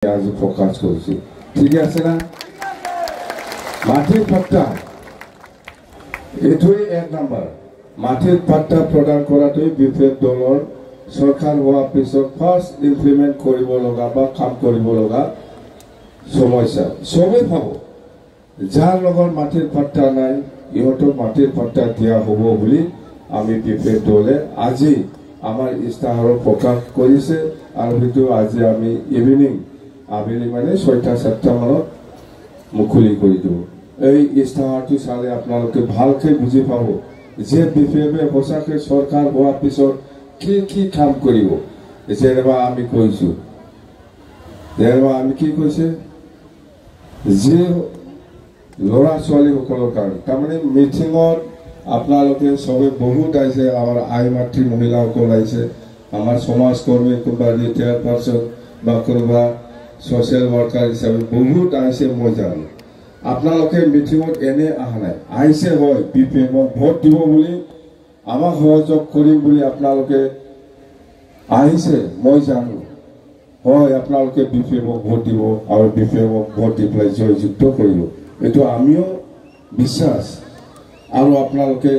আজি প্ৰকাশ কৰছি ঠিক আছে না মাটিৰ পাট্টা এটাই এক নাম্বাৰ মাটিৰ পাট্টা প্ৰদান কৰাটোই বিপেড দলৰ সৰকাৰ হওয়াৰ পিছত ফাৰ্স্ট ইমপ্লিমেন্ট কৰিব লগা বা কাম কৰিব লগা সমস্যা সবে পাব যাৰ লগৰ মাটির পাট্টা নাই ইহঁতক মাটির পাট্টা দিয়া হব বুলি আমি বিপেড দলে আজি আমার ইস্তাহার প্রকাশ করেছে আর হয়তো আজি আমি ইভিনিং আবেলি মানে ৬টা-৭টা মানত মুকলি করে দেব এই ইস্তাহারটি চালে আপনাদের ভালকে বুঝি পাব যে বিপিএফে সঁচাকে সরকার হওয়ার পিছত কি কাম কৰিব যেনেবা আমি কৈছো যেনেবা আমি কি কৈছে যে ল'ৰা ছোৱালী সকলৰ কাৰণে তাৰমানে মিটিঙত আপোনালোকে সবে বহুত আইছে আমার আই মাতৃ মহিলাসকল আইছে আমার সমাজকর্মী কোনোবা রিটায়ার পার্সন বা কোনোবা সোশ্যাল ওয়ার্কার হিসাবে বহুত আইছে মই জানো আপনালোকে মিটিঙত এনে আহা নাই আইছে হয় বিপিএমক ভোট দিব বুলি আমাক সহযোগ কৰিম বুলি আপনালোকে আহিছে মই জানো হয় আপনালোকে বিপিএমক ভোট দিব আৰু বিপিএমক ভোট দি পেলাই জয়যুক্ত কৰিব এইটো আমিও বিশ্বাস আৰু আপোনালোকে